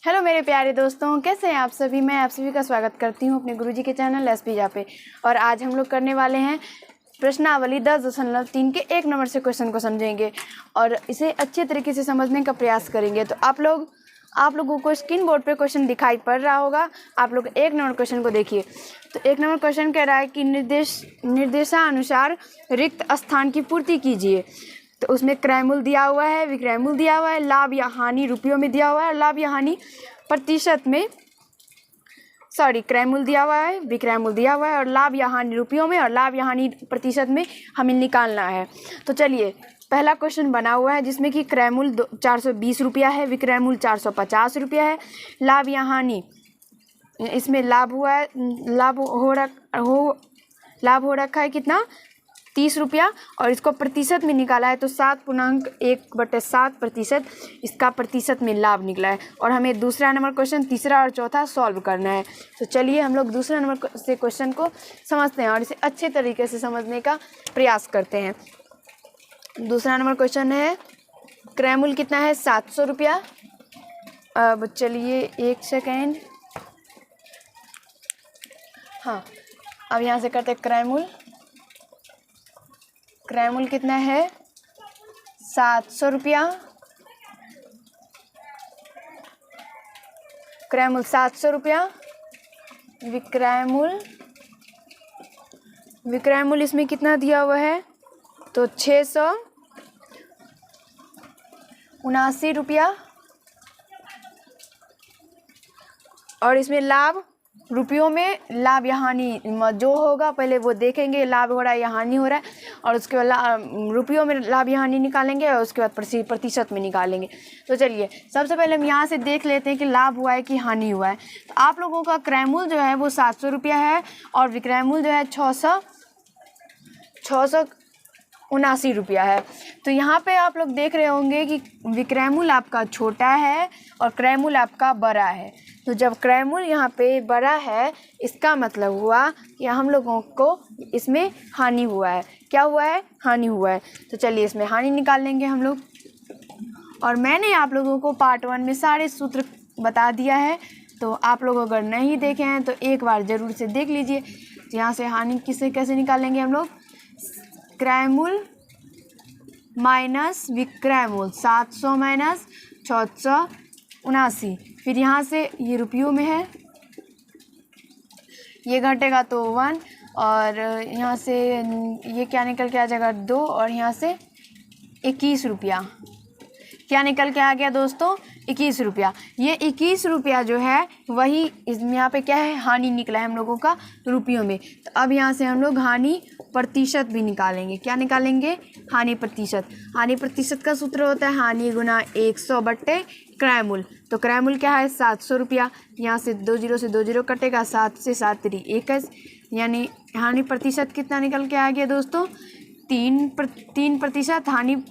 Hello मेरे प्यारे दोस्तों, कैसे हैं आप सभी। मैं आप सभी का स्वागत करती हूं अपने गुरुजी के चैनल एसपीजा पे। और आज हम लोग करने वाले हैं प्रश्नावली 10.3 के 1 नंबर से क्वेश्चन को समझेंगे और इसे अच्छे तरीके से समझने का प्रयास करेंगे। तो आप लोगों को स्क्रीन बोर्ड पे क्वेश्चन दिखाई पड़ रहा होगा। आप लोग 1 नंबर क्वेश्चन को देखिए। तो 1 नंबर क्वेश्चन कह रहा है कि निर्देशानुसार रिक्त स्थान की पूर्ति कीजिए। तो उसमें क्रयमूल्य दिया हुआ है, विक्रयमूल्य दिया हुआ है, लाभ या हानि रुपयों में दिया हुआ है, लाभ या हानि प्रतिशत में क्रयमूल्य दिया हुआ है, विक्रयमूल्य दिया हुआ है और लाभ या हानि रुपयों में और लाभ या हानि प्रतिशत में हमें निकालना है। तो चलिए, पहला क्वेश्चन बना हुआ है जिसमें कि क्रयमूल्य 420 रुपया है, विक्रयमूल्य 450 रुपया है, लाभ या हानि इसमें लाभ हो रखा है कितना 30 रुपया और इसको प्रतिशत में निकाला है तो 7.1/7% इसका प्रतिशत में लाभ निकला है। और हमें दूसरा नंबर क्वेश्चन, तीसरा और चौथा सॉल्व करना है। तो चलिए हम लोग दूसरा नंबर से क्वेश्चन को समझते हैं और इसे अच्छे तरीके से समझने का प्रयास करते हैं। दूसरा नंबर क्वेश्चन है, क्रयमूल्य कितना है 700 रुपया। अब चलिए 1 सेकेंड, हाँ अब यहाँ से करते क्रयमूल्य कितना है 700 रुपया। क्रयमूल्य 700 रुपया, विक्रयमूल्य इसमें कितना दिया हुआ है तो 679 रुपया और इसमें लाभ रुपयों में लाभ या हानि जो होगा पहले वो देखेंगे, लाभ हो रहा है या हानि हो रहा है और उसके बाद रुपयों में लाभ या हानि निकालेंगे और उसके बाद प्रतिशत में निकालेंगे। तो चलिए सबसे पहले हम यहाँ से देख लेते हैं कि लाभ हुआ है कि हानि हुआ है। तो आप लोगों का क्रयमूल्य जो है वो 700 रुपया है और विक्रयमूल्य जो है 679 रुपया है। तो यहाँ पे आप लोग देख रहे होंगे कि विक्रयमूल्य आपका छोटा है और क्रयमूल्य आपका बड़ा है। तो जब क्रयमूल्य यहाँ पे बड़ा है इसका मतलब हुआ कि हम लोगों को इसमें हानि हुआ है। क्या हुआ है? हानि हुआ है। तो चलिए इसमें हानि निकाल लेंगे हम लोग। और मैंने आप लोगों को पार्ट 1 में सारे सूत्र बता दिया है, तो आप लोग अगर नहीं देखे हैं तो एक बार ज़रूर से देख लीजिए। यहाँ से हानि कैसे निकालेंगे हम लोग, क्रयमूल्य माइनस विक्रयमूल्य 700 माइनस 679, फिर यहाँ से ये रुपयों में है, ये घटेगा तो 1 और यहाँ से ये क्या निकल के आ जाएगा 2 और यहाँ से 21 रुपया। क्या निकल के आ गया दोस्तों? 21 रुपया। ये 21 रुपया जो है वही इसमें यहाँ पे क्या है, हानि निकला है हम लोगों का रुपयों में। तो अब यहाँ से हम लोग हानि प्रतिशत भी निकालेंगे। क्या निकालेंगे? हानि प्रतिशत। हानि प्रतिशत का सूत्र होता है हानि गुना 100 क्रयमूल्य। तो क्रयमूल्य क्या है 700 रुपया, यहाँ से 2 0 से 2 0 कटेगा, 7 से 7 3 21, यानी हानि प्रतिशत कितना निकल के आ गया दोस्तों 3%।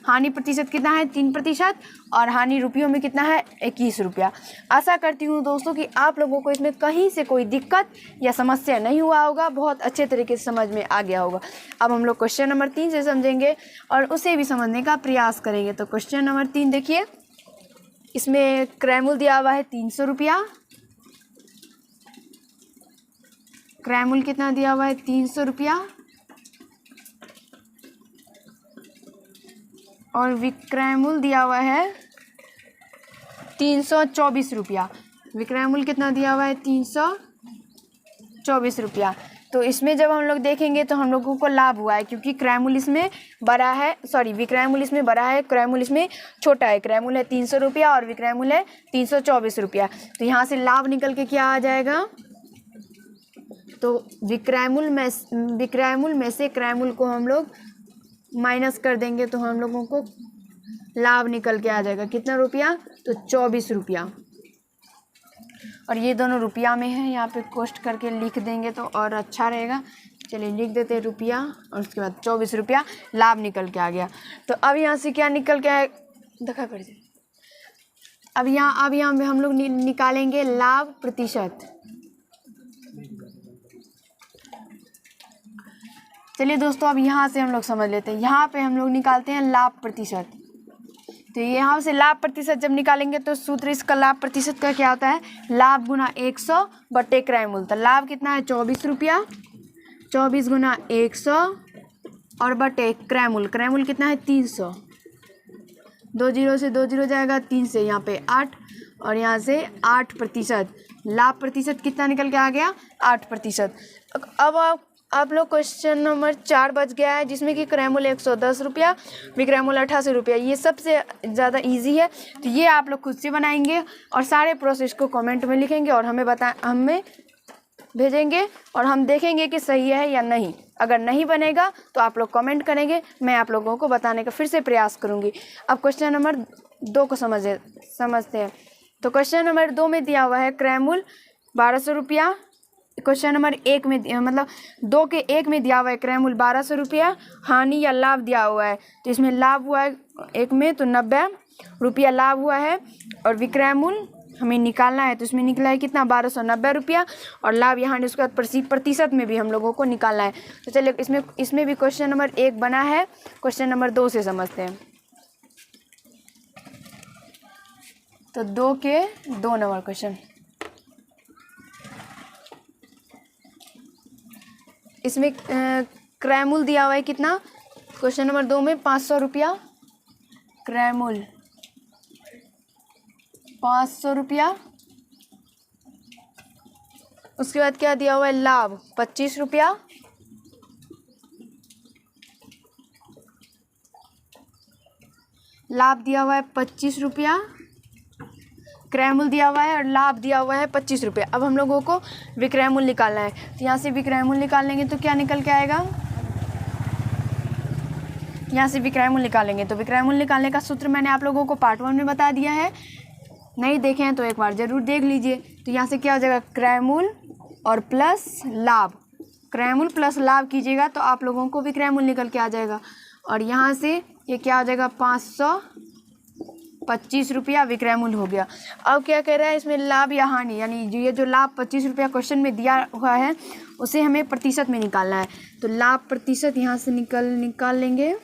हानि प्रतिशत कितना है 3% और हानि रुपयों में कितना है 21 रुपया। आशा करती हूँ दोस्तों कि आप लोगों को इसमें कहीं से कोई दिक्कत या समस्या नहीं हुआ होगा, बहुत अच्छे तरीके से समझ में आ गया होगा। अब हम लोग क्वेश्चन नंबर 3 से समझेंगे और उसे भी समझने का प्रयास करेंगे। तो क्वेश्चन नंबर 3 देखिए, इसमें क्रयमूल्य दिया हुआ है 300 रुपया। क्रयमूल्य कितना दिया हुआ है 300 रुपया और विक्रयमूल्य दिया हुआ है 324 रुपया। विक्रयमूल्य कितना दिया हुआ है 324 रुपया। तो इसमें जब हम लोग देखेंगे तो हम लोगों को लाभ हुआ है क्योंकि क्रयमूल्य इसमें बड़ा है, विक्रयमूल्य इसमें बड़ा है, क्रयमूल्य इसमें छोटा है। क्रयमूल्य है 300 रुपया और विक्रयमूल्य है 324 रुपया। तो यहाँ से लाभ निकल के क्या आ जाएगा, तो विक्रयमूल्य में से क्रयमूल्य को हम लोग माइनस कर देंगे तो हम लोगों को लाभ निकल के आ जाएगा कितना रुपया, तो 24 रुपया। और ये दोनों रुपया में है, यहाँ पे कोष्ट करके लिख देंगे तो और अच्छा रहेगा। चलिए लिख देते हैं रुपया और उसके बाद 24 रुपया लाभ निकल के आ गया। तो अब यहाँ से क्या निकल के आए दिखा कर दे। अब यहाँ हम लोग निकालेंगे लाभ प्रतिशत। चलिए दोस्तों अब यहाँ से हम लोग समझ लेते हैं। यहाँ पे हम लोग निकालते हैं लाभ प्रतिशत। तो यहाँ से लाभ प्रतिशत जब निकालेंगे तो सूत्र इसका लाभ प्रतिशत का क्या होता है, लाभ गुना 100 बटे क्रय मूल्य। तो लाभ कितना है 24 रुपया, 24 गुना 100 और बटे क्रय मूल्य कितना है 300। 2 जीरो से 2 जीरो जाएगा, 3 से यहाँ पे 8 और यहाँ से 8%। लाभ प्रतिशत कितना निकल के आ गया 8%। अब आप लोग क्वेश्चन नंबर 4 बच गया है, जिसमें कि क्रय मूल्य 110 रुपया, विक्रय मूल्य 88 रुपया। ये सबसे ज़्यादा इजी है, तो ये आप लोग खुद से बनाएंगे और सारे प्रोसेस को कमेंट में लिखेंगे और हमें भेजेंगे और हम देखेंगे कि सही है या नहीं। अगर नहीं बनेगा तो आप लोग कमेंट करेंगे, मैं आप लोगों को बताने का फिर से प्रयास करूँगी। अब क्वेश्चन नंबर 2 को समझते हैं। तो क्वेश्चन नंबर 2 में दिया हुआ है क्रय मूल्य 1200 रुपया। क्वेश्चन नंबर 1 में मतलब 2 के 1 में दिया हुआ है क्रय मूल्य 1200 रुपया, हानि या लाभ दिया हुआ है। तो इसमें लाभ हुआ है 1 में तो 90 रुपया लाभ हुआ है और विक्रय मूल्य हमें निकालना है। तो इसमें निकला है कितना 1290 रुपया और लाभ यहाँ उसके बाद प्रतिशत में भी हम लोगों को निकालना है। तो चलिए इसमें भी क्वेश्चन नंबर 1 बना है, क्वेश्चन नंबर 2 से समझते हैं। तो 2 के 2 नंबर क्वेश्चन, इसमें क्रय मूल्य दिया हुआ है कितना, क्वेश्चन नंबर 2 में 500 रुपया क्रय मूल्य 500 रुपया। उसके बाद क्या दिया हुआ है लाभ 25 रुपया, लाभ दिया हुआ है 25 रुपया, क्रय मूल्य दिया हुआ है और लाभ दिया हुआ है 25 रुपये। अब हम लोगों को विक्रय मूल्य निकालना है। तो यहाँ से विक्रय मूल्य निकालेंगे तो क्या निकल के आएगा, यहाँ से विक्रय मूल्य निकालेंगे तो विक्रय मूल्य निकालने का सूत्र मैंने आप लोगों को पार्ट 1 में बता दिया है, नहीं देखे हैं तो एक बार ज़रूर देख लीजिए। तो यहाँ से क्या हो जाएगा क्रय मूल्य और प्लस लाभ, क्रय मूल्य प्लस लाभ कीजिएगा तो आप लोगों को विक्रय मूल्य निकल के आ जाएगा। और यहाँ से ये क्या हो जाएगा 525 रुपया विक्रय मूल्य हो गया। अब क्या कह रहा है इसमें लाभ या हानि, यानी ये जो लाभ 25 रुपया क्वेश्चन में दिया हुआ है उसे हमें प्रतिशत में निकालना है। तो लाभ प्रतिशत यहाँ से निकाल लेंगे।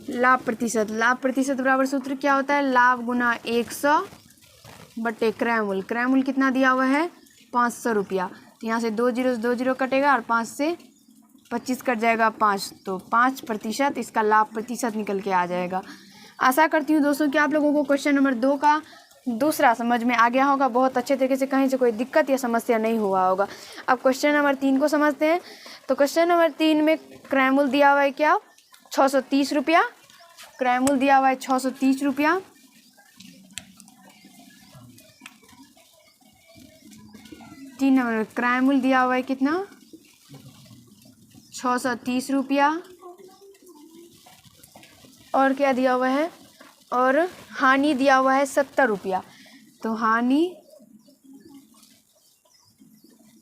लाभ प्रतिशत बराबर सूत्र क्या होता है, लाभ गुना 100 बटे क्रय मूल्य कितना दिया हुआ है 500 रुपया। तो यहाँ से 2 जीरो से 2 जीरो कटेगा और 5 से 25 कट जाएगा 5, तो 5% इसका लाभ प्रतिशत निकल के आ जाएगा। आशा करती हूँ दोस्तों कि आप लोगों को क्वेश्चन नंबर 2 का दूसरा समझ में आ गया होगा, बहुत अच्छे तरीके से, कहीं से कोई दिक्कत या समस्या नहीं हुआ होगा। अब क्वेश्चन नंबर 3 को समझते हैं। तो क्वेश्चन नंबर 3 में क्रय मूल्य दिया हुआ है क्या 630 रुपया, क्रय मूल्य दिया हुआ है 630 रुपया। तीन नंबर क्रय मूल्य दिया हुआ है कितना 630 रुपया और क्या दिया हुआ है, और हानि दिया हुआ है 70 रुपया। तो हानि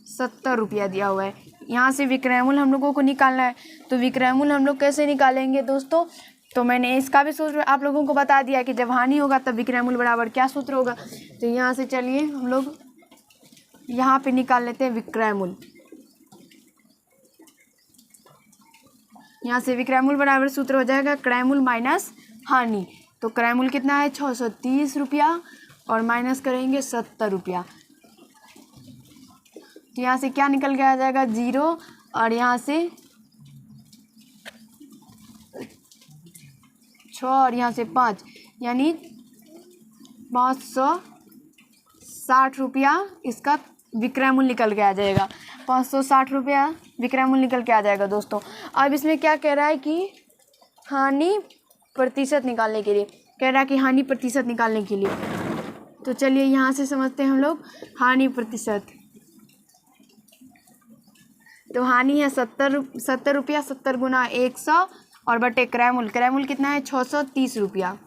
70 रुपया दिया हुआ है। यहाँ से विक्रय मूल्य हम लोगों को निकालना है। तो विक्रय मूल्य हम लोग कैसे निकालेंगे दोस्तों, तो मैंने इसका भी सूत्र आप लोगों को बता दिया कि जब हानि होगा तब विक्रय मूल्य बराबर क्या सूत्र होगा। तो यहाँ से चलिए हम लोग यहाँ पे निकाल लेते हैं विक्रय मूल्य। यहाँ से विक्रय मूल्य बराबर सूत्र हो जाएगा क्रय मूल्य माइनस हानि। तो क्रय मूल्य कितना है 630 रुपया और माइनस करेंगे 70 रुपया। तो यहाँ से क्या निकल के आ जाएगा 0 और यहाँ से 6 और यहाँ से 5, यानी 560 रुपया इसका विक्रय मूल्य निकल के आ जाएगा। 560 रुपया विक्रय मूल्य निकल के आ जाएगा दोस्तों। अब इसमें क्या कह रहा है कि हानि प्रतिशत निकालने के लिए, कह रहा है कि हानि प्रतिशत निकालने के लिए। तो चलिए यहाँ से समझते हैं हम लोग हानि प्रतिशत। तो हानि है 70 रुपया, 70 गुना 100 और बटे क्रय मूल्य कितना है 630 रुपया।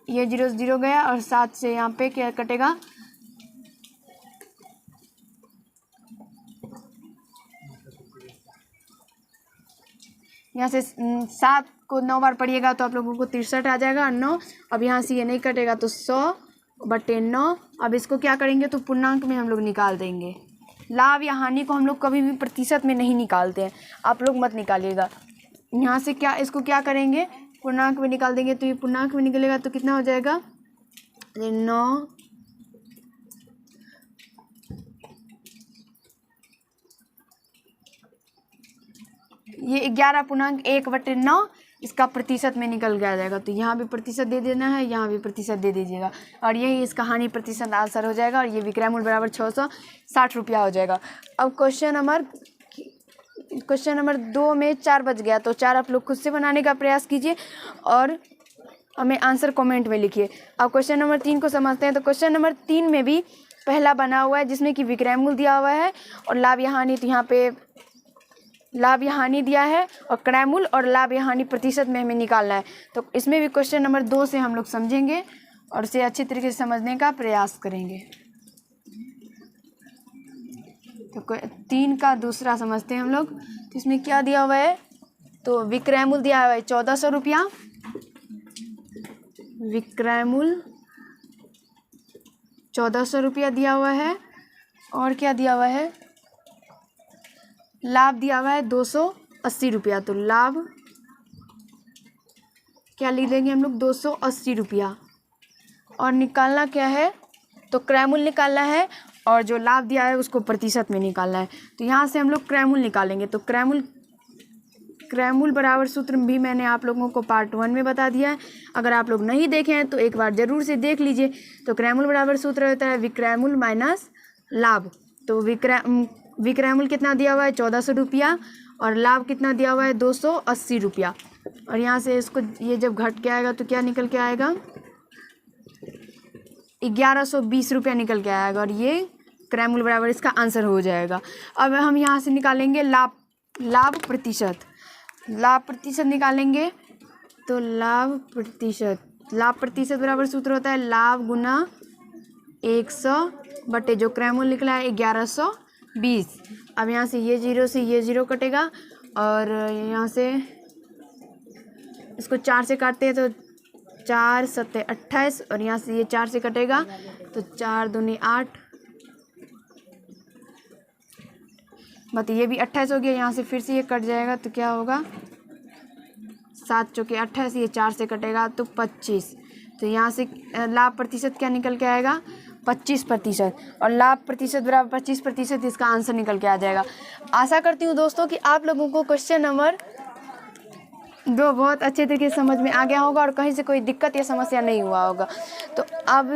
ये 0 से 0 गया और 7 से यहाँ पे क्या कटेगा, यहाँ से 7 को 9 बार पढ़िएगा तो आप लोगों को 63 आ जाएगा और 9। अब यहाँ से ये नहीं कटेगा तो 100 बटे 9। अब इसको क्या करेंगे तो पूर्णांक में हम लोग निकाल देंगे। लाभ या हानि को हम लोग कभी भी प्रतिशत में नहीं निकालते हैं, आप लोग मत निकालिएगा। यहाँ से क्या इसको क्या करेंगे, पूर्णांक में निकाल देंगे। तो ये पूर्णांक में निकलेगा तो कितना हो जाएगा, 9, ये 11.1/9 इसका प्रतिशत में निकल के आ जाएगा। तो यहाँ भी प्रतिशत दे देना है, यहाँ भी प्रतिशत दे दीजिएगा, और यही इसका हानि प्रतिशत आंसर हो जाएगा। और ये विक्रय मूल्य बराबर 660 रुपया हो जाएगा। अब क्वेश्चन नंबर 2 में 4 बच गया, तो 4 आप लोग खुद से बनाने का प्रयास कीजिए और हमें आंसर कमेंट में लिखिए। अब क्वेश्चन नंबर 3 को समझते हैं। तो क्वेश्चन नंबर 3 में भी पहला बना हुआ है जिसमें कि विक्रय मूल्य दिया हुआ है और लाभ या हानि। तो यहाँ पे लाभ या हानि दिया है और क्रय मूल्य और लाभ या हानि प्रतिशत में हमें निकालना है। तो इसमें भी क्वेश्चन नंबर 2 से हम लोग समझेंगे और इसे अच्छी तरीके से समझने का प्रयास करेंगे। तो 3 का दूसरा समझते हैं हम लोग। तो इसमें क्या दिया हुआ है, तो विक्रय मूल्य दिया हुआ है 1400 रुपया, विक्रय मूल्य 1400 रुपया दिया हुआ है। और क्या दिया हुआ है, लाभ दिया हुआ है 280 रुपया। तो लाभ क्या लिख देंगे हम लोग, 280 रुपया। और निकालना क्या है, तो क्रय मूल्य निकालना है और जो लाभ दिया है उसको प्रतिशत में निकालना है। तो यहाँ से हम लोग क्रय मूल्य निकालेंगे। तो क्रय मूल्य बराबर सूत्र भी मैंने आप लोगों को पार्ट 1 में बता दिया है। अगर आप लोग नहीं देखे हैं तो एक बार ज़रूर से देख लीजिए। तो क्रय मूल्य बराबर सूत्र होता है विक्रय मूल्य माइनस लाभ। तो विक्रय मूल्य कितना दिया हुआ है, 1400 रुपया, और लाभ कितना दिया हुआ है, 280 रुपया। और यहाँ से इसको ये जब घट के आएगा तो क्या निकल के आएगा, 1120 रुपया निकल के आएगा। और ये क्रय मूल्य बराबर इसका आंसर हो जाएगा। अब हम यहाँ से निकालेंगे लाभ प्रतिशत निकालेंगे। तो लाभ प्रतिशत बराबर सूत्र होता है लाभ गुना 100 बटे जो क्रय मूल्य निकला है 1120। अब यहाँ से ये जीरो कटेगा और यहाँ से इसको 4 से काटते हैं तो 4 7 28 और यहाँ से ये 4 से कटेगा तो 4 दूनी 8, बट ये भी 28 हो गया। यहाँ से फिर से ये कट जाएगा तो क्या होगा, 7 चौके 28, ये 4 से कटेगा तो 25। तो यहाँ से लाभ प्रतिशत क्या निकल के आएगा, 25%। और लाभ प्रतिशत बराबर 25%, इसका आंसर निकल के आ जाएगा। आशा करती हूँ दोस्तों कि आप लोगों को क्वेश्चन नंबर 2 बहुत अच्छे तरीके से समझ में आ गया होगा और कहीं से कोई दिक्कत या समस्या नहीं हुआ होगा। तो अब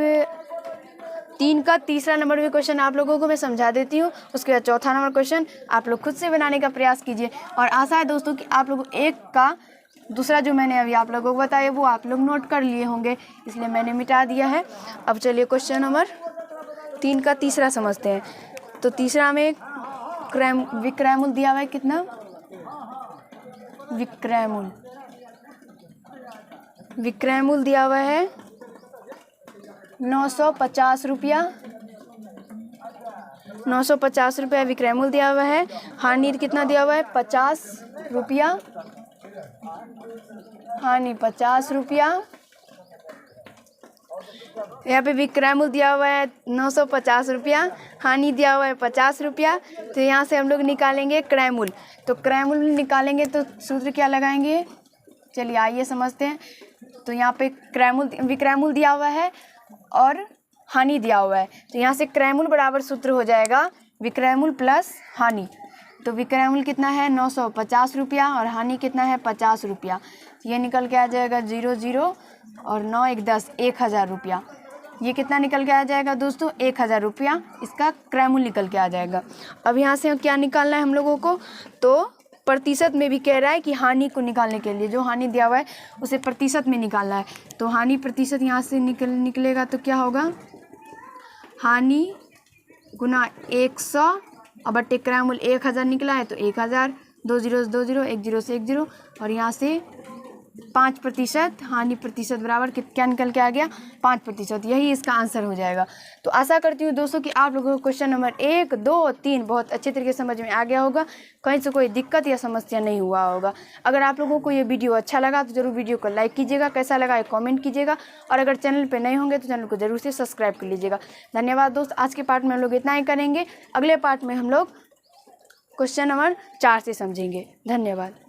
3 का तीसरा नंबर भी क्वेश्चन आप लोगों को मैं समझा देती हूँ। उसके बाद चौथा नंबर क्वेश्चन आप लोग खुद से बनाने का प्रयास कीजिए। और आशा है दोस्तों कि आप लोग 1 का दूसरा जो मैंने अभी आप लोगों को बताया वो आप लोग नोट कर लिए होंगे, इसलिए मैंने मिटा दिया है। अब चलिए क्वेश्चन नंबर 3 का तीसरा समझते हैं। तो तीसरा में विक्रय मूल्य दिया हुआ है कितना, विक्रय मूल्य दिया हुआ है 950 रुपया, 950 रुपया विक्रय मूल्य दिया हुआ है। हानि कितना दिया हुआ है, 50 रुपया, हानि 50 रुपया। यहाँ पे विक्रय मूल्य दिया हुआ है 950 रुपया, हानि दिया हुआ है 50 रुपया। तो यहाँ से हम लोग निकालेंगे क्रय मूल्य। तो क्रय मूल्य निकालेंगे तो सूत्र क्या लगाएंगे, चलिए आइए समझते हैं। तो यहाँ पे विक्रय मूल्य दिया हुआ है और हानि दिया हुआ है। तो यहाँ से क्रय मूल्य बराबर सूत्र हो जाएगा विक्रय मूल्य प्लस हानि। तो विक्रय मूल्य कितना है 950 रुपया और हानि कितना है 50 रुपया। ये निकल के आ जाएगा 0 और 9 1 10, 1000 रुपया। ये कितना निकल के आ जाएगा दोस्तों, 1000 रुपया इसका क्रय मूल्य निकल के आ जाएगा। अब यहाँ से क्या निकालना है हम लोगों को, तो प्रतिशत में भी कह रहा है कि हानि को निकालने के लिए जो हानि दिया हुआ है उसे प्रतिशत में निकालना है। तो हानि प्रतिशत यहाँ से निकलेगा तो क्या होगा, हानि गुना 100 और बटे क्रय मूल्य 1000 निकला है तो 1000, 2 0 2 0, 1 0 से 1 0 और यहाँ से 5%। हानि प्रतिशत बराबर क्या निकल के आ गया, 5%। यही इसका आंसर हो जाएगा। तो आशा करती हूँ दोस्तों कि आप लोगों को क्वेश्चन नंबर 1 2 3 बहुत अच्छे तरीके से समझ में आ गया होगा, कहीं से कोई दिक्कत या समस्या नहीं हुआ होगा। अगर आप लोगों को ये वीडियो अच्छा लगा तो जरूर वीडियो को लाइक कीजिएगा, कैसा लगा ये कॉमेंट कीजिएगा और अगर चैनल पर नए होंगे तो चैनल को जरूर से सब्सक्राइब कर लीजिएगा। धन्यवाद दोस्त। आज के पार्ट में हम लोग इतना ही करेंगे, अगले पार्ट में हम लोग क्वेश्चन नंबर 4 से समझेंगे। धन्यवाद।